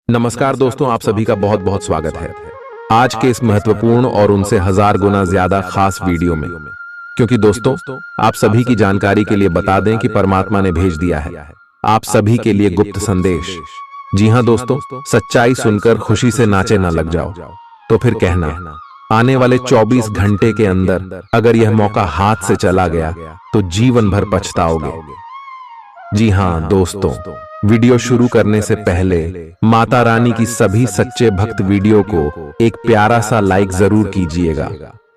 नमस्कार दोस्तों, आप सभी का बहुत बहुत स्वागत है आज के इस महत्वपूर्ण और उनसे 1000 गुना ज्यादा खास वीडियो में। क्योंकि दोस्तों, आप सभी की जानकारी के लिए बता दें कि परमात्मा ने भेज दिया है आप सभी के लिए गुप्त संदेश। जी हां दोस्तों, सच्चाई सुनकर खुशी से नाचे ना लग जाओ तो फिर कहना आने वाले 24 घंटे के अंदर अगर यह मौका हाथ से चला गया तो जीवन भर पछताओगे। जी हां दोस्तों, वीडियो शुरू करने से पहले माता रानी की सभी सच्चे भक्त वीडियो को एक प्यारा सा लाइक जरूर कीजिएगा।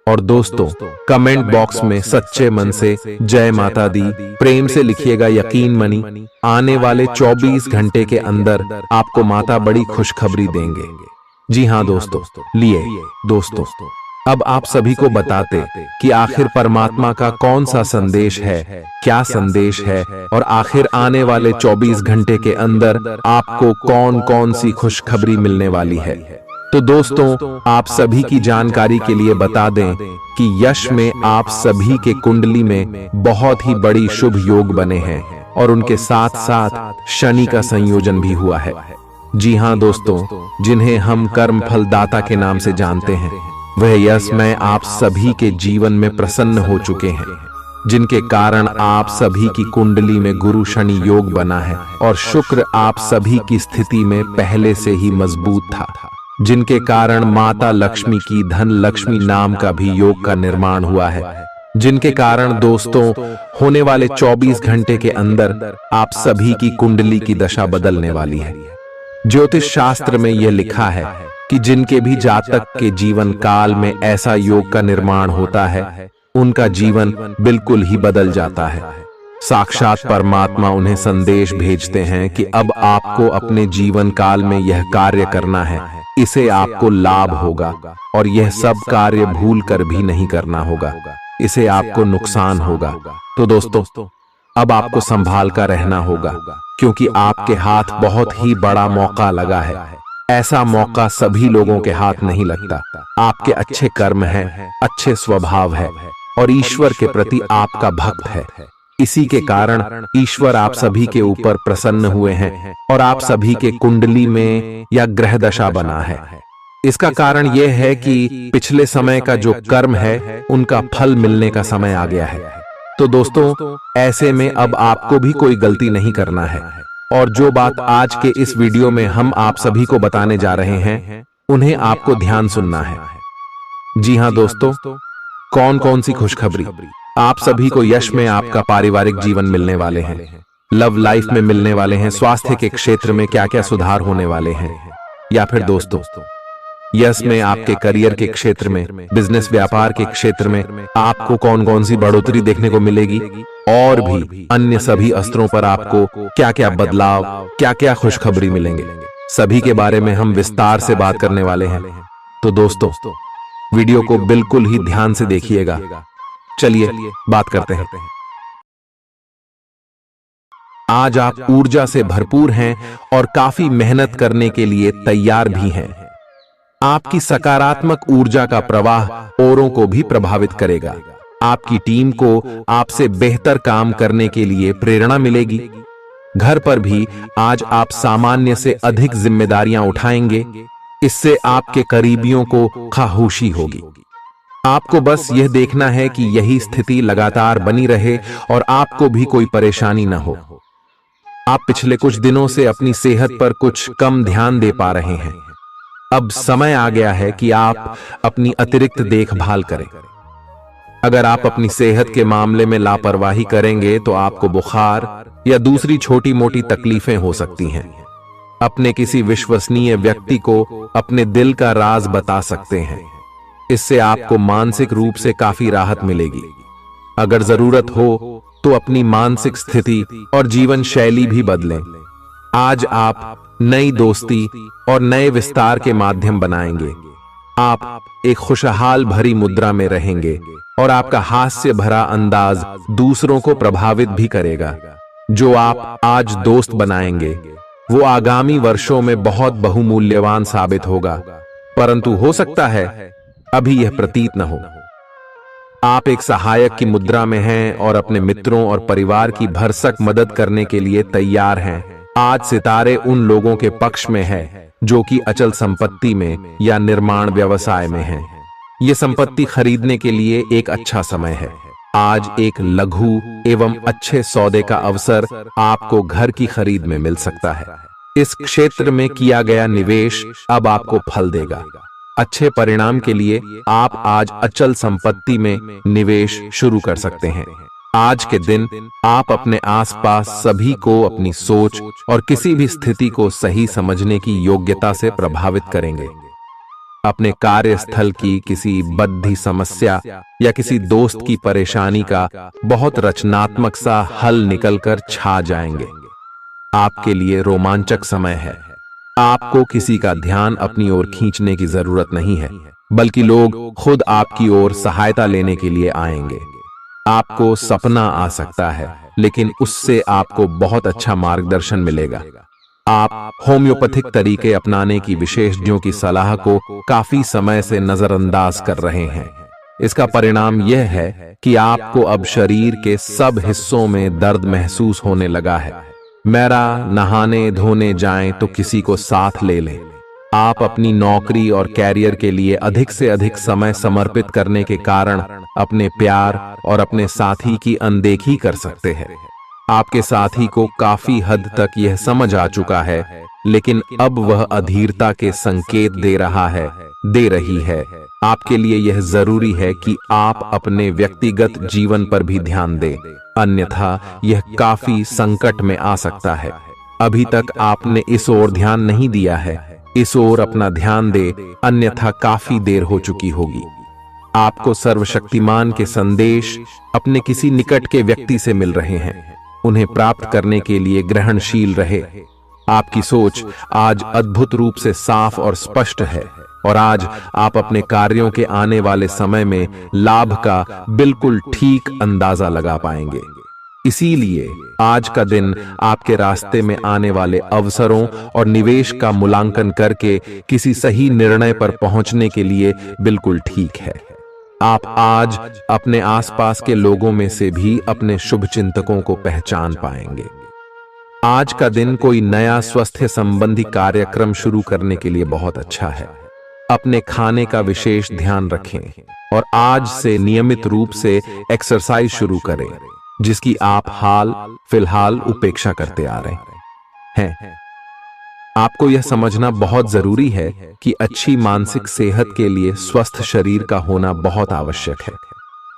और दोस्तों, कमेंट बॉक्स में सच्चे मन से जय माता दी प्रेम से लिखिएगा। यकीन मनी आने वाले 24 घंटे के अंदर आपको माता बड़ी खुशखबरी देंगे। जी हां दोस्तों, लिए दोस्तों अब आप सभी को बताते कि आखिर परमात्मा का कौन सा संदेश है, क्या संदेश है, और आखिर आने वाले 24 घंटे के अंदर आपको कौन कौन सी खुशखबरी मिलने वाली है। तो दोस्तों, आप सभी की जानकारी के लिए बता दें कि यश में आप सभी के कुंडली में बहुत ही बड़ी शुभ योग बने हैं और उनके साथ साथ शनि का संयोजन भी हुआ है। जी हां दोस्तों, जिन्हें हम कर्म फल दाता के नाम से जानते हैं, वह यश में आप सभी के जीवन में प्रसन्न हो चुके हैं, जिनके कारण आप सभी की कुंडली में गुरु शनि योग बना है और शुक्र आप सभी की स्थिति में पहले से ही मजबूत था, जिनके कारण माता लक्ष्मी की धन लक्ष्मी नाम का भी योग का निर्माण हुआ है, जिनके कारण दोस्तों होने वाले 24 घंटे के अंदर आप सभी की कुंडली की दशा बदलने वाली है। ज्योतिष शास्त्र में यह लिखा है कि जिनके भी जातक के जीवन काल में ऐसा योग का निर्माण होता है, उनका जीवन बिल्कुल ही बदल जाता है। साक्षात परमात्मा उन्हें संदेश भेजते हैं कि अब आपको अपने जीवन काल में यह कार्य करना है, इसे आपको लाभ होगा और यह सब कार्य भूल कर भी नहीं करना होगा, इसे आपको नुकसान होगा। तो दोस्तों, अब आपको संभाल कर रहना होगा, क्योंकि आपके हाथ बहुत ही बड़ा मौका लगा है। ऐसा मौका सभी लोगों के हाथ नहीं लगता। आपके अच्छे कर्म हैं, अच्छे स्वभाव है और ईश्वर के प्रति आपका भक्त है। इसी के कारण ईश्वर आप सभी के ऊपर प्रसन्न हुए हैं और आप सभी के कुंडली में या ग्रह दशा बना है। इसका कारण यह है कि पिछले समय का जो कर्म है, उनका फल मिलने का समय आ गया है। तो दोस्तों, ऐसे में अब आपको भी कोई गलती नहीं करना है और जो बात आज के इस वीडियो में हम आप सभी को बताने जा रहे हैं, उन्हें आपको ध्यान सुनना है। जी हां दोस्तों, कौन कौन सी खुशखबरी। आप सभी को यश में आपका पारिवारिक जीवन मिलने वाले हैं, लव लाइफ में मिलने वाले हैं, स्वास्थ्य के क्षेत्र में क्या क्या सुधार होने वाले हैं, या फिर दोस्तों यश में आपके करियर के क्षेत्र में, बिजनेस व्यापार के क्षेत्र में आपको कौन कौन सी बढ़ोतरी देखने को मिलेगी, और भी अन्य सभी अस्त्रों पर आपको क्या क्या बदलाव, क्या क्या खुशखबरी मिलेंगे, सभी के बारे में हम विस्तार से बात करने वाले हैं। तो दोस्तों, वीडियो को बिल्कुल ही ध्यान से देखिएगा। चलिए बात करते हैं। आज आप ऊर्जा से भरपूर हैं और काफी मेहनत करने के लिए तैयार भी हैं। आपकी सकारात्मक ऊर्जा का प्रवाह औरों को भी प्रभावित करेगा। आपकी टीम को आपसे बेहतर काम करने के लिए प्रेरणा मिलेगी। घर पर भी आज आप सामान्य से अधिक जिम्मेदारियां उठाएंगे। इससे आपके करीबियों को खामोशी होगी। आपको बस यह देखना है कि यही स्थिति लगातार बनी रहे और आपको भी कोई परेशानी न हो। आप पिछले कुछ दिनों से अपनी सेहत पर कुछ कम ध्यान दे पा रहे हैं। अब समय आ गया है कि आप अपनी अतिरिक्त देखभाल करें। अगर आप अपनी सेहत के मामले में लापरवाही करेंगे तो आपको बुखार या दूसरी छोटी मोटी तकलीफें हो सकती हैं। अपने किसी विश्वसनीय व्यक्ति को अपने दिल का राज बता सकते हैं। इससे आपको मानसिक रूप से काफी राहत मिलेगी। अगर जरूरत हो तो अपनी मानसिक स्थिति और जीवन शैली भी बदलें। आज आप नई दोस्ती और नए विस्तार के माध्यम बनाएंगे। आप एक खुशहाल भरी मुद्रा में रहेंगे और आपका हास्य भरा अंदाज दूसरों को प्रभावित भी करेगा। जो आप आज दोस्त बनाएंगे, वो आगामी वर्षों में बहुत बहुमूल्यवान साबित होगा, परंतु हो सकता है अभी यह प्रतीत न हो। आप एक सहायक की मुद्रा में हैं और अपने मित्रों और परिवार की भरसक मदद करने के लिए तैयार हैं। आज सितारे उन लोगों के पक्ष में है जो कि अचल संपत्ति में या निर्माण व्यवसाय में है। ये संपत्ति खरीदने के लिए एक अच्छा समय है। आज एक लघु एवं अच्छे सौदे का अवसर आपको घर की खरीद में मिल सकता है। इस क्षेत्र में किया गया निवेश अब आपको फल देगा। अच्छे परिणाम के लिए आप आज अचल संपत्ति में निवेश शुरू कर सकते हैं। आज के दिन आप अपने आसपास सभी को अपनी सोच और किसी भी स्थिति को सही समझने की योग्यता से प्रभावित करेंगे। अपने कार्यस्थल की किसी बद्धी समस्या या किसी दोस्त की परेशानी का बहुत रचनात्मक सा हल निकलकर छा जाएंगे। आपके लिए रोमांचक समय है। आपको किसी का ध्यान अपनी ओर खींचने की जरूरत नहीं है, बल्कि लोग खुद आपकी ओर सहायता लेने के लिए आएंगे। आपको सपना आ सकता है, लेकिन उससे आपको बहुत अच्छा मार्गदर्शन मिलेगा। आप होम्योपैथिक तरीके अपनाने की विशेषज्ञों की सलाह को काफी समय से नजरअंदाज कर रहे हैं। इसका परिणाम यह है कि आपको अब शरीर के सब हिस्सों में दर्द महसूस होने लगा है। मेरा नहाने धोने जाएं तो किसी को साथ ले लें। आप अपनी नौकरी और कैरियर के लिए अधिक से अधिक समय समर्पित करने के कारण अपने प्यार और अपने साथी की अनदेखी कर सकते हैं। आपके साथी को काफी हद तक यह समझ आ चुका है, लेकिन अब वह अधीरता के संकेत दे रही है। आपके लिए यह जरूरी है कि आप अपने व्यक्तिगत जीवन पर भी ध्यान दें, अन्यथा यह काफी संकट में आ सकता है। अभी तक आपने इस ओर ध्यान नहीं दिया है, इस ओर अपना ध्यान दे, अन्यथा काफी देर हो चुकी होगी। आपको सर्वशक्तिमान के संदेश अपने किसी निकट के व्यक्ति से मिल रहे हैं। उन्हें प्राप्त करने के लिए ग्रहणशील रहे। आपकी सोच आज अद्भुत रूप से साफ और स्पष्ट है, और आज आप अपने कार्यों के आने वाले समय में लाभ का बिल्कुल ठीक अंदाजा लगा पाएंगे। इसीलिए आज का दिन आपके रास्ते में आने वाले अवसरों और निवेश का मूल्यांकन करके किसी सही निर्णय पर पहुंचने के लिए बिल्कुल ठीक है। आप आज अपने आसपास के लोगों में से भी अपने शुभ चिंतकों को पहचान पाएंगे। आज का दिन कोई नया स्वास्थ्य संबंधी कार्यक्रम शुरू करने के लिए बहुत अच्छा है। अपने खाने का विशेष ध्यान रखें और आज से नियमित रूप से एक्सरसाइज शुरू करें, जिसकी आप फिलहाल उपेक्षा करते आ रहे हैं। आपको यह समझना बहुत जरूरी है कि अच्छी मानसिक सेहत के लिए स्वस्थ शरीर का होना बहुत आवश्यक है।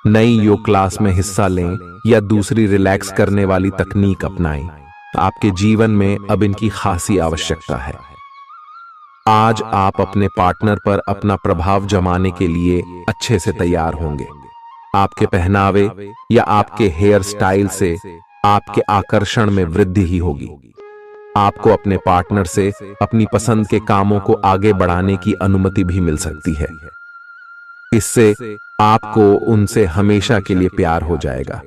नई योग क्लास में हिस्सा लें या दूसरी रिलैक्स करने वाली तकनीक अपनाएं। आपके जीवन में अब इनकी खासी आवश्यकता है। आज आप अपने पार्टनर पर अपना प्रभाव जमाने के लिए अच्छे से तैयार होंगे। आपके पहनावे या आपके हेयर स्टाइल से आपके आकर्षण में वृद्धि ही होगी। आपको अपने पार्टनर से अपनी पसंद के कामों को आगे बढ़ाने की अनुमति भी मिल सकती है। इससे आपको उनसे हमेशा के लिए प्यार हो जाएगा।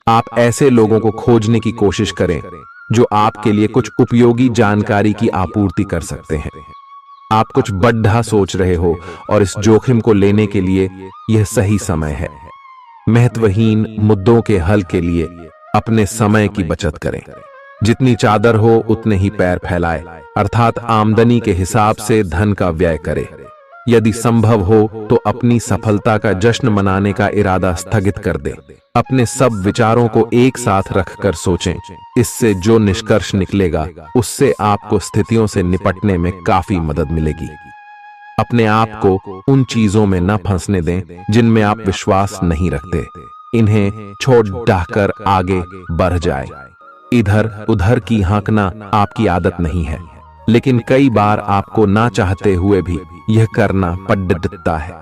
आप ऐसे लोगों को खोजने की कोशिश करें जो आपके लिए कुछ उपयोगी जानकारी की आपूर्ति कर सकते हैं। आप कुछ बड़ा सोच रहे हो और इस जोखिम को लेने के लिए यह सही समय है। महत्वहीन मुद्दों के हल के लिए अपने समय की बचत करें। जितनी चादर हो उतने ही पैर फैलाए, अर्थात आमदनी के हिसाब से धन का व्यय करे। यदि संभव हो तो अपनी सफलता का जश्न मनाने का इरादा स्थगित कर दे। अपने सब विचारों को एक साथ रखकर सोचें। इससे जो निष्कर्ष निकलेगा उससे आपको स्थितियों से निपटने में काफी मदद मिलेगी। अपने आप को उन चीजों में न फंसने दें जिनमें आप विश्वास नहीं रखते। इन्हें छोड़ डाहकर आगे बढ़ जाए। इधर उधर की हाँकना आपकी आदत नहीं है, लेकिन कई बार आपको ना चाहते हुए भी यह करना पड़ता है।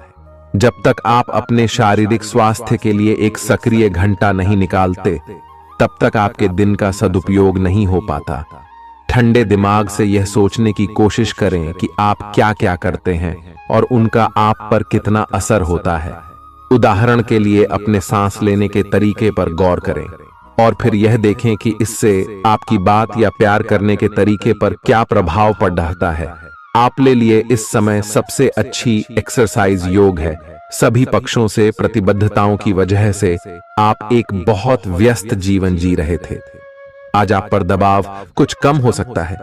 जब तक आप अपने शारीरिक स्वास्थ्य के लिए एक सक्रिय घंटा नहीं निकालते, तब तक आपके दिन का सदुपयोग नहीं हो पाता। ठंडे दिमाग से यह सोचने की कोशिश करें कि आप क्या क्या करते हैं और उनका आप पर कितना असर होता है। उदाहरण के लिए अपने सांस लेने के तरीके पर गौर करें और फिर यह देखें कि इससे आपकी बात या प्यार करने के तरीके पर क्या प्रभाव पड़ रहा है। आपके लिए इस समय सबसे अच्छी एक्सरसाइज योग है। सभी पक्षों से प्रतिबद्धताओं की वजह से आप एक बहुत व्यस्त जीवन जी रहे थे। आज आप पर दबाव कुछ कम हो सकता है।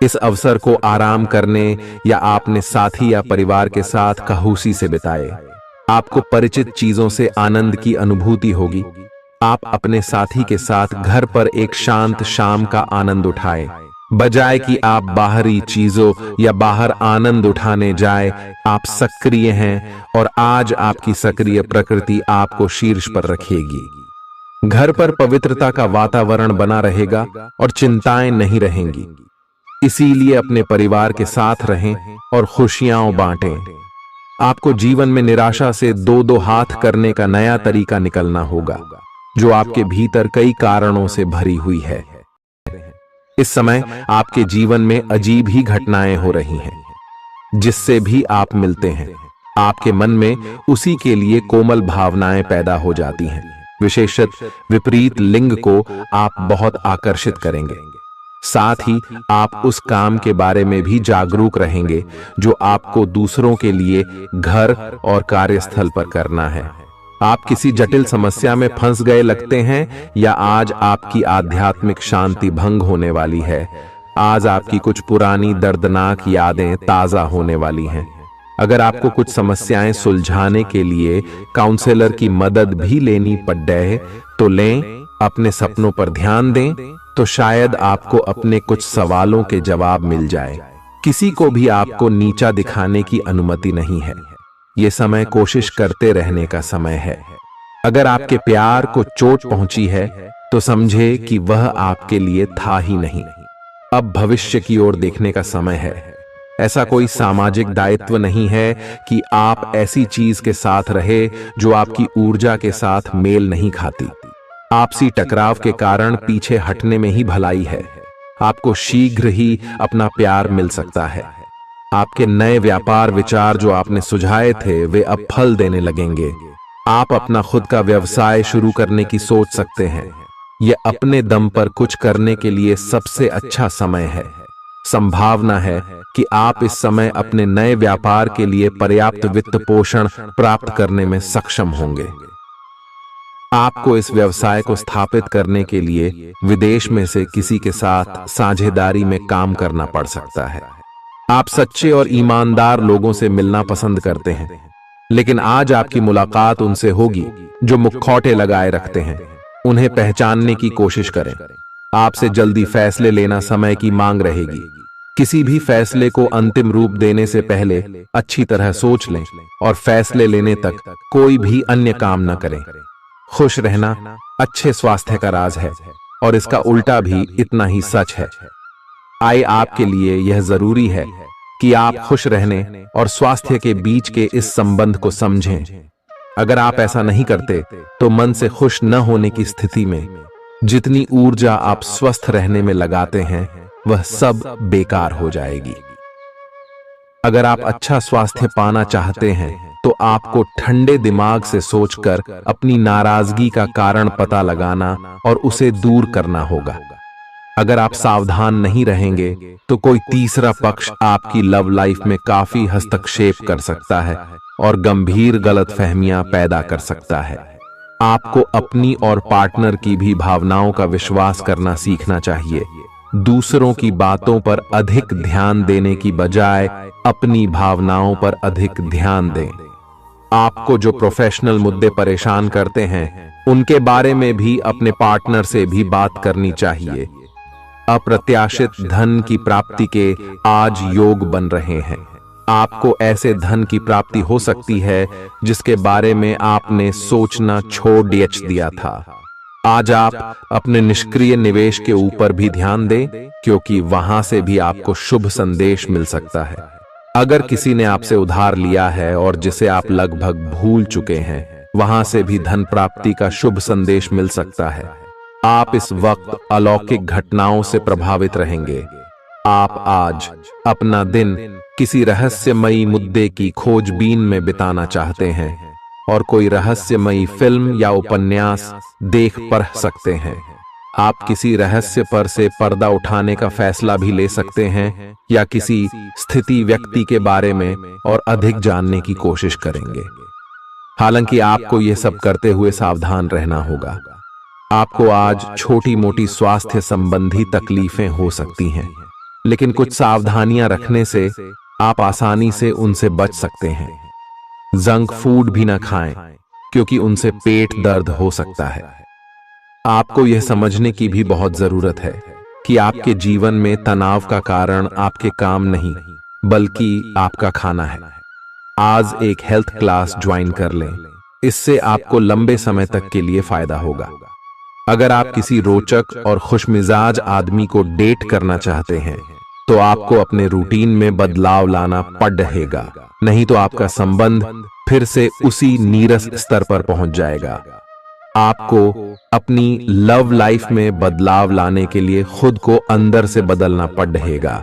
इस अवसर को आराम करने या अपने साथी या परिवार के साथ खौशी से बिताए। आपको परिचित चीजों से आनंद की अनुभूति होगी। आप अपने साथी के साथ घर पर एक शांत शाम का आनंद उठाएं, बजाय कि आप बाहरी चीजों या बाहर आनंद उठाने जाए। आप सक्रिय हैं और आज आपकी सक्रिय प्रकृति आपको शीर्ष पर रखेगी। घर पर पवित्रता का वातावरण बना रहेगा और चिंताएं नहीं रहेंगी। इसीलिए अपने परिवार के साथ रहें और खुशियां बांटें। आपको जीवन में निराशा से दो दो हाथ करने का नया तरीका निकलना होगा, जो आपके भीतर कई कारणों से भरी हुई है। इस समय आपके जीवन में अजीब ही घटनाएं हो रही हैं, जिससे भी आप मिलते हैं आपके मन में उसी के लिए कोमल भावनाएं पैदा हो जाती हैं। विशेषतः विपरीत लिंग को आप बहुत आकर्षित करेंगे। साथ ही आप उस काम के बारे में भी जागरूक रहेंगे जो आपको दूसरों के लिए घर और कार्यस्थल पर करना है। आप किसी जटिल समस्या में फंस गए लगते हैं, या आज आपकी आध्यात्मिक शांति भंग होने वाली है। आज आपकी कुछ पुरानी दर्दनाक यादें ताजा होने वाली हैं। अगर आपको कुछ समस्याएं सुलझाने के लिए काउंसलर की मदद भी लेनी पड़ जाए तो लें। अपने सपनों पर ध्यान दें तो शायद आपको अपने कुछ सवालों के जवाब मिल जाए। किसी को भी आपको नीचा दिखाने की अनुमति नहीं है। ये समय कोशिश करते रहने का समय है। अगर आपके प्यार को चोट पहुंची है तो समझे कि वह आपके लिए था ही नहीं। अब भविष्य की ओर देखने का समय है। ऐसा कोई सामाजिक दायित्व नहीं है कि आप ऐसी चीज के साथ रहे जो आपकी ऊर्जा के साथ मेल नहीं खाती। आपसी टकराव के कारण पीछे हटने में ही भलाई है। आपको शीघ्र ही अपना प्यार मिल सकता है। आपके नए व्यापार विचार जो आपने सुझाए थे वे अब फल देने लगेंगे। आप अपना खुद का व्यवसाय शुरू करने की सोच सकते हैं। यह अपने दम पर कुछ करने के लिए सबसे अच्छा समय है। संभावना है कि आप इस समय अपने नए व्यापार के लिए पर्याप्त वित्त पोषण प्राप्त करने में सक्षम होंगे। आपको इस व्यवसाय को स्थापित करने के लिए विदेश में से किसी के साथ साझेदारी में काम करना पड़ सकता है। आप सच्चे और ईमानदार लोगों से मिलना पसंद करते हैं, लेकिन आज आपकी मुलाकात उनसे होगी जो मुखौटे लगाए रखते हैं। उन्हें पहचानने की कोशिश करें। आपसे जल्दी फैसले लेना समय की मांग रहेगी। किसी भी फैसले को अंतिम रूप देने से पहले अच्छी तरह सोच लें और फैसले लेने तक कोई भी अन्य काम न करें। खुश रहना अच्छे स्वास्थ्य का राज है और इसका उल्टा भी इतना ही सच है। आए आपके लिए यह जरूरी है कि आप खुश रहने और स्वास्थ्य के बीच के इस संबंध को समझें। अगर आप ऐसा नहीं करते तो मन से खुश न होने की स्थिति में जितनी ऊर्जा आप स्वस्थ रहने में लगाते हैं वह सब बेकार हो जाएगी। अगर आप अच्छा स्वास्थ्य पाना चाहते हैं तो आपको ठंडे दिमाग से सोचकर अपनी नाराजगी का कारण पता लगाना और उसे दूर करना होगा। अगर आप सावधान नहीं रहेंगे तो कोई तीसरा पक्ष आपकी लव लाइफ में काफी हस्तक्षेप कर सकता है और गंभीर गलतफहमियां पैदा कर सकता है। आपको अपनी और पार्टनर की भी भावनाओं का विश्वास करना सीखना चाहिए। दूसरों की बातों पर अधिक ध्यान देने की बजाय अपनी भावनाओं पर अधिक ध्यान दें। आपको जो प्रोफेशनल मुद्दे परेशान करते हैं उनके बारे में भी अपने पार्टनर से भी बात करनी चाहिए। अप्रत्याशित धन की प्राप्ति के आज योग बन रहे हैं। आपको ऐसे धन की प्राप्ति हो सकती है जिसके बारे में आपने सोचना छोड़ दिया था। आज आप अपने निष्क्रिय निवेश के ऊपर भी ध्यान दें, क्योंकि वहां से भी आपको शुभ संदेश मिल सकता है। अगर किसी ने आपसे उधार लिया है और जिसे आप लगभग भूल चुके हैं, वहां से भी धन प्राप्ति का शुभ संदेश मिल सकता है। आप इस वक्त अलौकिक घटनाओं से प्रभावित रहेंगे। आप आज अपना दिन किसी रहस्यमयी मुद्दे की खोजबीन में बिताना चाहते हैं और कोई रहस्यमयी फिल्म या उपन्यास देख पढ़ सकते हैं। आप किसी रहस्य पर से पर्दा उठाने का फैसला भी ले सकते हैं या किसी स्थिति व्यक्ति के बारे में और अधिक जानने की कोशिश करेंगे। हालांकि आपको यह सब करते हुए सावधान रहना होगा। आपको आज छोटी मोटी स्वास्थ्य संबंधी तकलीफें हो सकती हैं। लेकिन कुछ सावधानियां रखने से आप आसानी से उनसे बच सकते हैं। जंक फूड भी ना खाएं, क्योंकि उनसे पेट दर्द हो सकता है। आपको यह समझने की भी बहुत जरूरत है कि आपके जीवन में तनाव का कारण आपके काम नहीं, बल्कि आपका खाना है। आज एक हेल्थ क्लास ज्वाइन कर लें, इससे आपको लंबे समय तक के लिए फायदा होगा। अगर आप किसी रोचक और खुशमिजाज आदमी को डेट करना चाहते हैं, तो आपको अपने रूटीन में बदलाव लाना पड़ेगा, नहीं तो आपका संबंध फिर से उसी नीरस स्तर पर पहुंच जाएगा। आपको अपनी लव लाइफ में बदलाव लाने के लिए खुद को अंदर से बदलना पड़ेगा।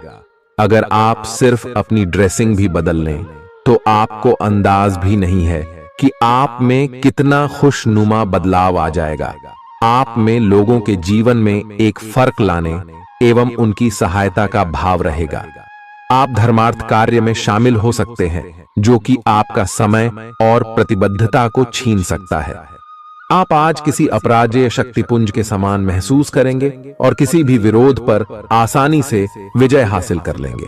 अगर आप सिर्फ अपनी ड्रेसिंग भी बदल लें, तो आपको अंदाज भी नहीं है कि आप में कितना खुशनुमा बदलाव आ जाएगा। आप में लोगों के जीवन में एक फर्क लाने एवं उनकी सहायता का भाव रहेगा। आप धर्मार्थ कार्य में शामिल हो सकते हैं, जो कि आपका समय और प्रतिबद्धता को छीन सकता है। आप आज किसी अपराजेय शक्तिपुंज के समान महसूस करेंगे और किसी भी विरोध पर आसानी से विजय हासिल कर लेंगे।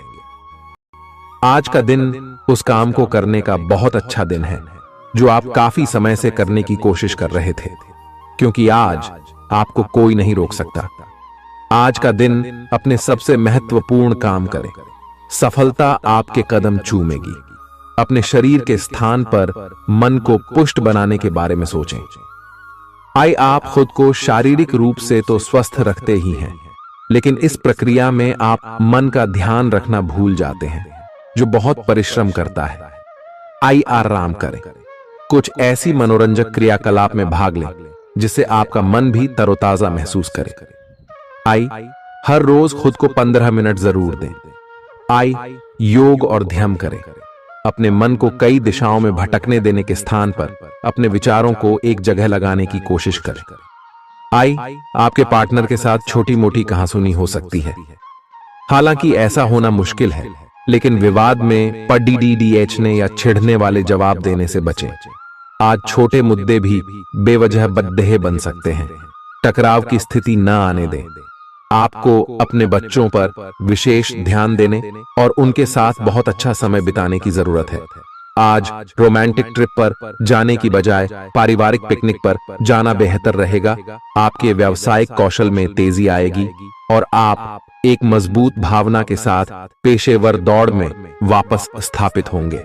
आज का दिन उस काम को करने का बहुत अच्छा दिन है जो आप काफी समय से करने की कोशिश कर रहे थे, क्योंकि आज आपको कोई नहीं रोक सकता। आज का दिन अपने सबसे महत्वपूर्ण काम करें। सफलता आपके कदम चूमेगी। अपने शरीर के स्थान पर मन को पुष्ट बनाने के बारे में सोचें। आप खुद को शारीरिक रूप से तो स्वस्थ रखते ही हैं, लेकिन इस प्रक्रिया में आप मन का ध्यान रखना भूल जाते हैं, जो बहुत परिश्रम करता है। आराम करें। कुछ ऐसी मनोरंजक क्रियाकलाप में भाग लें जिससे आपका मन भी तरोताजा महसूस करे। हर रोज खुद को 15 मिनट जरूर दें। योग और ध्यान करें। अपने मन को कई दिशाओं में भटकने देने के स्थान पर अपने विचारों को एक जगह लगाने की कोशिश करें। आपके पार्टनर के साथ छोटी मोटी कहासुनी हो सकती है। हालांकि ऐसा होना मुश्किल है, लेकिन विवाद में पढ़ने या छिड़ने वाले जवाब देने से बचें। आज छोटे मुद्दे भी बेवजह बद्देह बन सकते हैं। टकराव की स्थिति न आने दें। आपको अपने बच्चों पर विशेष ध्यान देने और उनके साथ बहुत अच्छा समय बिताने की जरूरत है। आज रोमांटिक ट्रिप पर जाने की बजाय पारिवारिक पिकनिक पर जाना बेहतर रहेगा। आपके व्यावसायिक कौशल में तेजी आएगी और आप एक मजबूत भावना के साथ पेशेवर दौड़ में वापस स्थापित होंगे।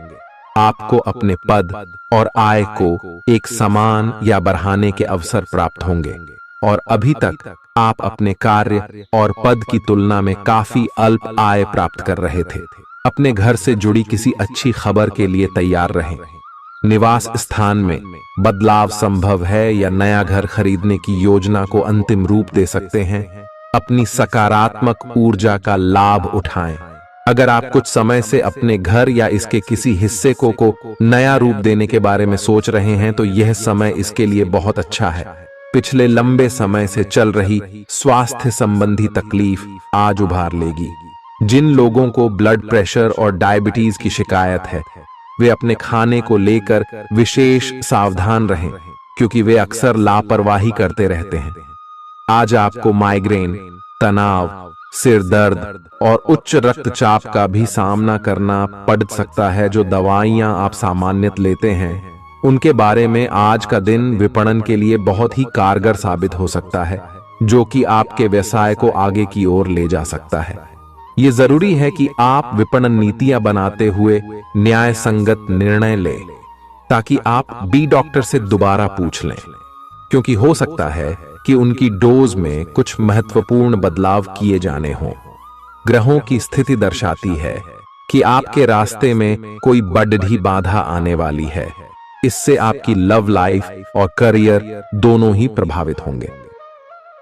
आपको अपने पद और आय को एक समान या बढ़ाने के अवसर प्राप्त होंगे, और अभी तक आप अपने कार्य और पद की तुलना में काफी अल्प आय प्राप्त कर रहे थे। अपने घर से जुड़ी किसी अच्छी खबर के लिए तैयार रहें। निवास स्थान में बदलाव संभव है या नया घर खरीदने की योजना को अंतिम रूप दे सकते हैं। अपनी सकारात्मक ऊर्जा का लाभ उठाएं। अगर आप कुछ समय से अपने घर या इसके किसी हिस्से को नया रूप देने के बारे में सोच रहे हैं, तो यह समय इसके लिए बहुत अच्छा है। पिछले लंबे समय से चल रही स्वास्थ्य संबंधी तकलीफ आज उभार लेगी। जिन लोगों को ब्लड प्रेशर और डायबिटीज की शिकायत है, वे अपने खाने को लेकर विशेष सावधान रहें, क्योंकि वे अक्सर लापरवाही करते रहते हैं। आज आपको माइग्रेन, तनाव, सिर दर्द और उच्च रक्तचाप का भी सामना करना पड़ सकता है। जो दवाइयां आप सामान्यतः लेते हैं, उनके बारे में आज का दिन विपणन के लिए बहुत ही कारगर साबित हो सकता है, जो कि आपके व्यवसाय को आगे की ओर ले जा सकता है। ये जरूरी है कि आप विपणन नीतियां बनाते हुए न्याय संगत निर्णय लें, ताकि आप डॉक्टर से दोबारा पूछ लें, क्योंकि हो सकता है कि उनकी डोज में कुछ महत्वपूर्ण बदलाव किए जाने हों। ग्रहों की स्थिति दर्शाती है कि आपके रास्ते में कोई बड़ी बाधा आने वाली है। इससे आपकी लव लाइफ और करियर दोनों ही प्रभावित होंगे।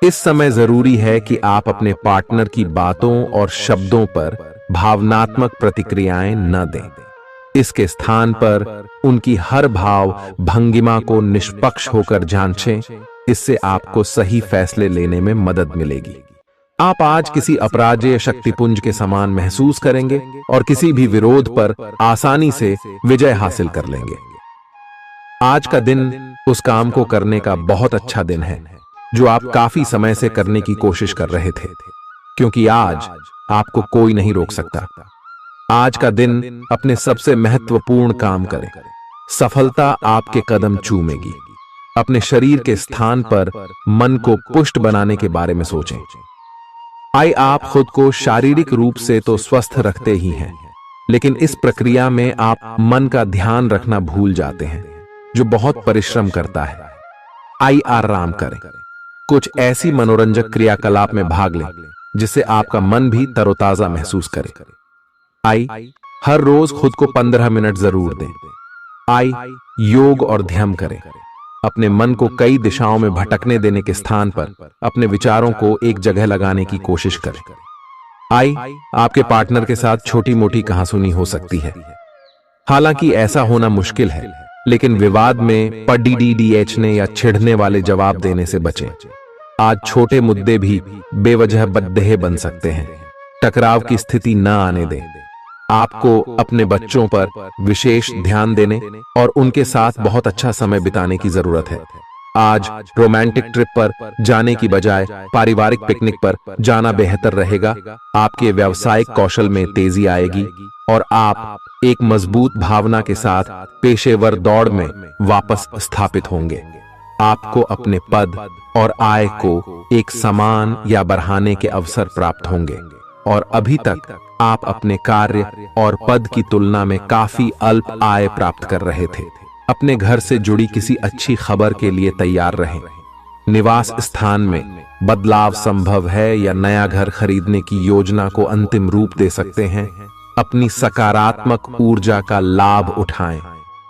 इस समय जरूरी है कि आप अपने पार्टनर की बातों और शब्दों पर भावनात्मक प्रतिक्रियाएं न दें। इसके स्थान पर उनकी हर भाव भंगिमा को निष्पक्ष होकर जांचें। इससे आपको सही फैसले लेने में मदद मिलेगी। आप आज किसी अपराजेय शक्तिपुंज के समान महसूस करेंगे और किसी भी विरोध पर आसानी से विजय हासिल कर लेंगे। आज का दिन उस काम को करने का बहुत अच्छा दिन है जो आप काफी समय से करने की कोशिश कर रहे थे, क्योंकि आज आपको कोई नहीं रोक सकता। आज का दिन अपने सबसे महत्वपूर्ण काम करें। सफलता आपके कदम चूमेगी। अपने शरीर के स्थान पर मन को पुष्ट बनाने के बारे में सोचें। आप खुद को शारीरिक रूप से तो स्वस्थ रखते ही हैं, लेकिन इस प्रक्रिया में आप मन का ध्यान रखना भूल जाते हैं, जो बहुत परिश्रम करता है। आराम करें। कुछ ऐसी मनोरंजक क्रियाकलाप में भाग लें जिससे आपका मन भी तरोताजा महसूस करे। हर रोज खुद को 15 मिनट जरूर दें। योग और ध्यान करें। अपने मन को कई दिशाओं में भटकने देने के स्थान पर अपने विचारों को एक जगह लगाने की कोशिश करें। आपके पार्टनर के साथ छोटी मोटी कहासुनी हो सकती है। हालांकि ऐसा होना मुश्किल है, लेकिन विवाद में पढ़ने या छिड़ने वाले जवाब देने से बचें। आज छोटे मुद्दे भी बेवजह बद्देह बन सकते हैं। टकराव की स्थिति न आने दें। आपको अपने बच्चों पर विशेष ध्यान देने और उनके साथ बहुत अच्छा समय बिताने की जरूरत है। आज रोमांटिक ट्रिप पर जाने की बजाय पारिवारिक पिकनिक पर जाना बेहतर रहेगा। आपके व्यावसायिक कौशल में तेजी आएगी और आप एक मजबूत भावना के साथ पेशेवर दौड़ में वापस स्थापित होंगे। आपको अपने पद और आय को एक समान या बढ़ाने के अवसर प्राप्त होंगे और अभी तक आप अपने कार्य और पद की तुलना में काफी अल्प आय प्राप्त कर रहे थे। अपने घर से जुड़ी किसी अच्छी खबर के लिए तैयार रहें। निवास स्थान में बदलाव संभव है या नया घर खरीदने की योजना को अंतिम रूप दे सकते हैं। अपनी सकारात्मक ऊर्जा का लाभ उठाएं।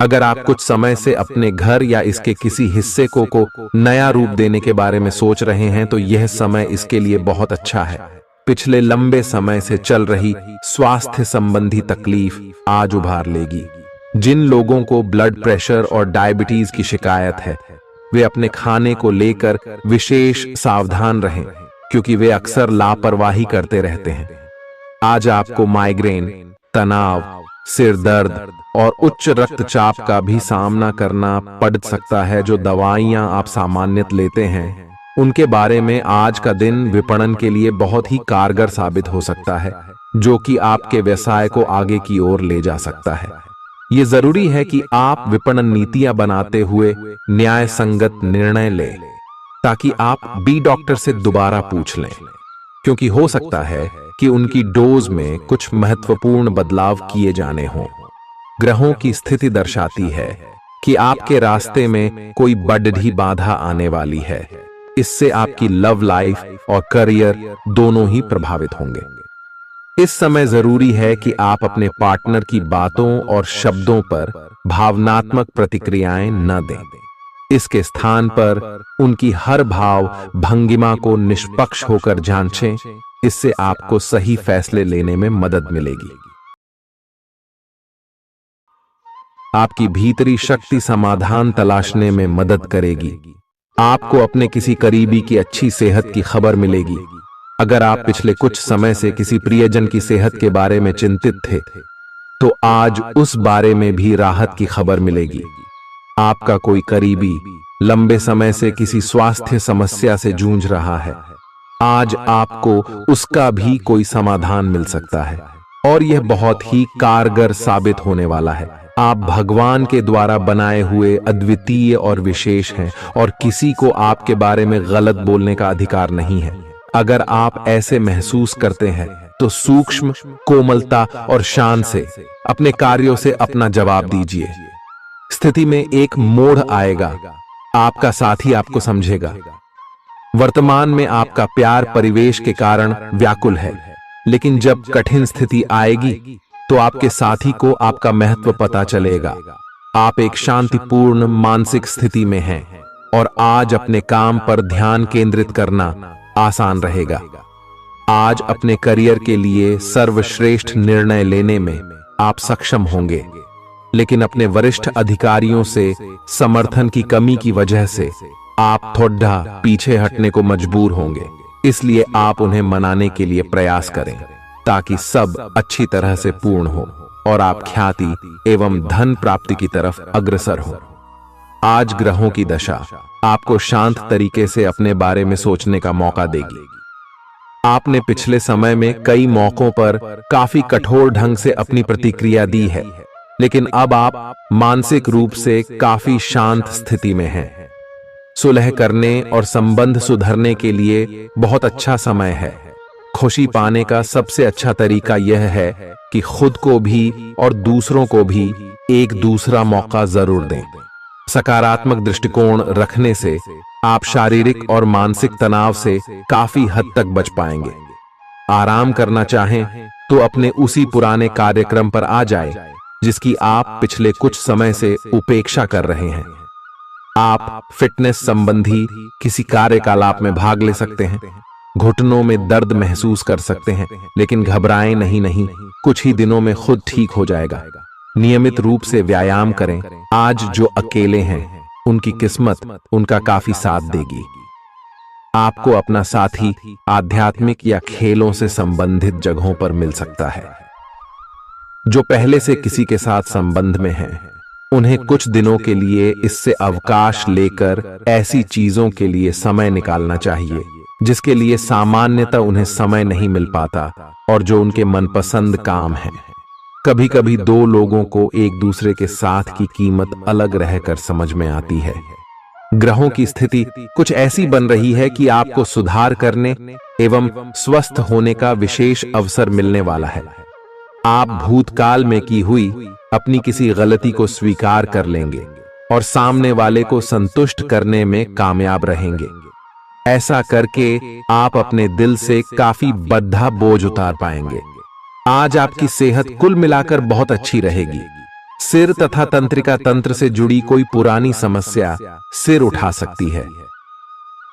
अगर आप कुछ समय से अपने घर या इसके किसी हिस्से को नया रूप देने के बारे में सोच रहे हैं, तो यह समय इसके लिए बहुत अच्छा है। पिछले लंबे समय से चल रही स्वास्थ्य संबंधी तकलीफ आज उभार लेगी। जिन लोगों को ब्लड प्रेशर और डायबिटीज की शिकायत है, वे अपने खाने को लेकर विशेष सावधान रहें, क्योंकि वे अक्सर लापरवाही करते रहते हैं। आज आपको माइग्रेन, तनाव, सिर दर्द और उच्च रक्तचाप का भी सामना करना पड़ सकता है। जो दवाइयां आप सामान्यत लेते हैं, उनके बारे में आज का दिन विपणन के लिए बहुत ही कारगर साबित हो सकता है, जो कि आपके व्यवसाय को आगे की ओर ले जा सकता है। ये जरूरी है कि आप विपणन नीतियां बनाते हुए न्याय संगत निर्णय लें, ताकि आप बी डॉक्टर से दोबारा पूछ लें, क्योंकि हो सकता है कि उनकी डोज में कुछ महत्वपूर्ण बदलाव किए जाने हों। ग्रहों की स्थिति दर्शाती है कि आपके रास्ते में कोई बड़ी बाधा आने वाली है। इससे आपकी लव लाइफ और करियर दोनों ही प्रभावित होंगे। इस समय जरूरी है कि आप अपने पार्टनर की बातों और शब्दों पर भावनात्मक प्रतिक्रियाएं न दें। इसके स्थान पर उनकी हर भाव भंगिमा को निष्पक्ष होकर जांचें। इससे आपको सही फैसले लेने में मदद मिलेगी। आपकी भीतरी शक्ति समाधान तलाशने में मदद करेगी। आपको अपने किसी करीबी की अच्छी सेहत की खबर मिलेगी। अगर आप पिछले कुछ समय से किसी प्रियजन की सेहत के बारे में चिंतित थे, तो आज उस बारे में भी राहत की खबर मिलेगी। आपका कोई करीबी लंबे समय से किसी स्वास्थ्य समस्या से जूझ रहा है, आज आपको उसका भी कोई समाधान मिल सकता है और यह बहुत ही कारगर साबित होने वाला है। आप भगवान के द्वारा बनाए हुए अद्वितीय और विशेष हैं और किसी को आपके बारे में गलत बोलने का अधिकार नहीं है। अगर आप ऐसे महसूस करते हैं, तो सूक्ष्म, कोमलता और शान से अपने कार्यों से अपना जवाब दीजिए। स्थिति में एक मोड़ आएगा, आपका साथी आपको समझेगा। वर्तमान में आपका प्यार परिवेश के कारण व्याकुल है, लेकिन जब कठिन स्थिति आएगी तो आपके साथी को आपका महत्व पता चलेगा। आप एक शांतिपूर्ण मानसिक स्थिति में हैं और आज अपने काम पर ध्यान केंद्रित करना आसान रहेगा। आज अपने करियर के लिए सर्वश्रेष्ठ निर्णय लेने में आप सक्षम होंगे, लेकिन अपने वरिष्ठ अधिकारियों से समर्थन की कमी की वजह से आप थोड़ा पीछे हटने को मजबूर होंगे। इसलिए आप उन्हें मनाने के लिए प्रयास करें, ताकि सब अच्छी तरह से पूर्ण हो और आप ख्याति एवं धन प्राप्ति की तरफ अग्रसर हो। आज ग्रहों की दशा आपको शांत तरीके से अपने बारे में सोचने का मौका देगी। आपने पिछले समय में कई मौकों पर काफी कठोर ढंग से अपनी प्रतिक्रिया दी है, लेकिन अब आप मानसिक रूप से काफी शांत स्थिति में हैं। सुलह करने और संबंध सुधरने के लिए बहुत अच्छा समय है। खुशी पाने का सबसे अच्छा तरीका यह है कि खुद को भी और दूसरों को भी एक दूसरा मौका जरूर दें। सकारात्मक दृष्टिकोण रखने से आप शारीरिक और मानसिक तनाव से काफी हद तक बच पाएंगे। आराम करना चाहें तो अपने उसी पुराने कार्यक्रम पर आ जाए जिसकी आप पिछले कुछ समय से उपेक्षा कर रहे हैं। आप फिटनेस संबंधी किसी कार्यकलाप में भाग ले सकते हैं। घुटनों में दर्द महसूस कर सकते हैं, लेकिन घबराएं नहीं, कुछ ही दिनों में खुद ठीक हो जाएगा। नियमित रूप से व्यायाम करें। आज जो अकेले हैं उनकी किस्मत उनका काफी साथ देगी। आपको अपना साथी आध्यात्मिक या खेलों से संबंधित जगहों पर मिल सकता है। जो पहले से किसी के साथ संबंध में हैं, उन्हें कुछ दिनों के लिए इससे अवकाश लेकर ऐसी चीजों के लिए समय निकालना चाहिए जिसके लिए सामान्यतः उन्हें समय नहीं मिल पाता और जो उनके मनपसंद काम है। कभी कभी दो लोगों को एक दूसरे के साथ की कीमत अलग रहकर समझ में आती है। ग्रहों की स्थिति कुछ ऐसी बन रही है कि आपको सुधार करने एवं स्वस्थ होने का विशेष अवसर मिलने वाला है। आप भूतकाल में की हुई अपनी किसी गलती को स्वीकार कर लेंगे और सामने वाले को संतुष्ट करने में कामयाब रहेंगे। ऐसा करके आप अपने दिल से काफी बद्धा बोझ उतार पाएंगे। आज आपकी सेहत कुल मिलाकर बहुत अच्छी रहेगी। सिर तथा तंत्रिका तंत्र से जुड़ी कोई पुरानी समस्या सिर उठा सकती है।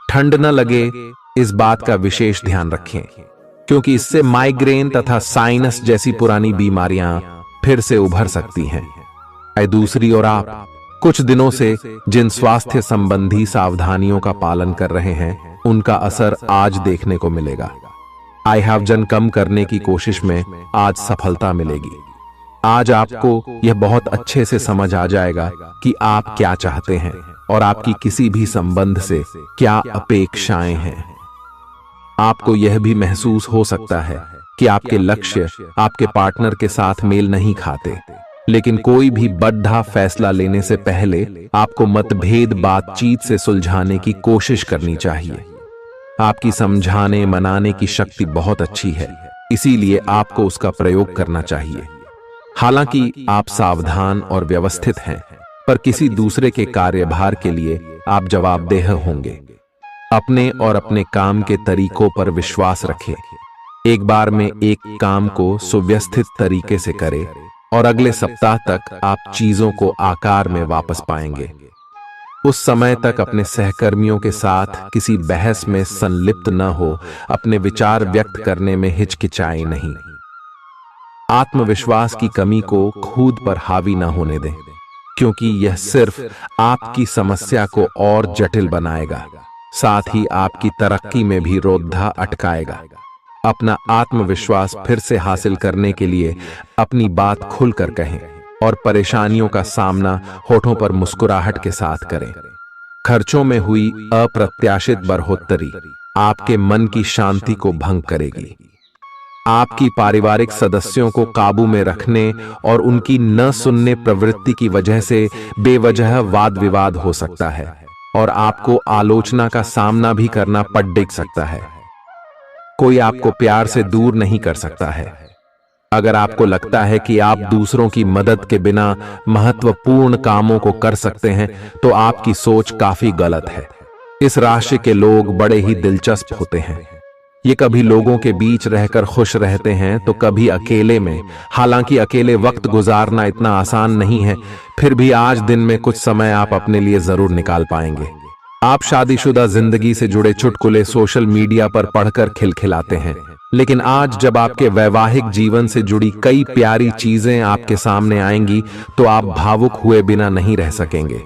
ठंड न लगे इस बात का विशेष ध्यान रखें, क्योंकि इससे माइग्रेन तथा साइनस जैसी पुरानी बीमारियां फिर से उभर सकती हैं। दूसरी ओर आप कुछ दिनों से जिन स्वास्थ्य संबंधी सावधानियों का पालन कर रहे हैं, उनका असर आज देखने को मिलेगा। आई हैव वजन कम करने की कोशिश में आज सफलता मिलेगी। आज आपको यह बहुत अच्छे से समझ आ जाएगा कि आप क्या चाहते हैं और आपकी किसी भी संबंध से क्या अपेक्षाएं हैं। आपको यह भी महसूस हो सकता है कि आपके लक्ष्य आपके पार्टनर के साथ मेल नहीं खाते, लेकिन कोई भी बड़ा फैसला लेने से पहले आपको मतभेद बातचीत से सुलझाने की कोशिश करनी चाहिए। आपकी समझाने मनाने की शक्ति बहुत अच्छी है, इसीलिए आपको उसका प्रयोग करना चाहिए। हालांकि आप सावधान और व्यवस्थित हैं, पर किसी दूसरे के कार्यभार के लिए आप जवाबदेह होंगे। अपने और अपने काम के तरीकों पर विश्वास रखें। एक बार में एक काम को सुव्यवस्थित तरीके से करें और अगले सप्ताह तक आप चीजों को आकार में वापस पाएंगे। उस समय तक अपने सहकर्मियों के साथ किसी बहस में संलिप्त न हो, अपने विचार व्यक्त करने में हिचकिचाएं नहीं। आत्मविश्वास की कमी को खुद पर हावी न होने दें, क्योंकि यह सिर्फ आपकी समस्या को और जटिल बनाएगा, साथ ही आपकी तरक्की में भी रोधा अटकाएगा। अपना आत्मविश्वास फिर से हासिल करने के लिए अपनी बात खुलकर कहें और परेशानियों का सामना होठों पर मुस्कुराहट के साथ करें। खर्चों में हुई अप्रत्याशित बढ़ोतरी आपके मन की शांति को भंग करेगी। आपकी पारिवारिक सदस्यों को काबू में रखने और उनकी न सुनने प्रवृत्ति की वजह से बेवजह वाद विवाद हो सकता है और आपको आलोचना का सामना भी करना पड़ सकता है। कोई आपको प्यार से दूर नहीं कर सकता है। अगर आपको लगता है कि आप दूसरों की मदद के बिना महत्वपूर्ण कामों को कर सकते हैं, तो आपकी सोच काफी गलत है। इस राशि के लोग बड़े ही दिलचस्प होते हैं। ये कभी लोगों के बीच रहकर खुश रहते हैं तो कभी अकेले में। हालांकि अकेले वक्त गुजारना इतना आसान नहीं है, फिर भी आज दिन में कुछ समय आप अपने लिए जरूर निकाल पाएंगे। आप शादीशुदा जिंदगी से जुड़े चुटकुले सोशल मीडिया पर पढ़कर खिलखिलाते हैं, लेकिन आज जब आपके वैवाहिक जीवन से जुड़ी कई प्यारी चीजें आपके सामने आएंगी तो आप भावुक हुए बिना नहीं रह सकेंगे।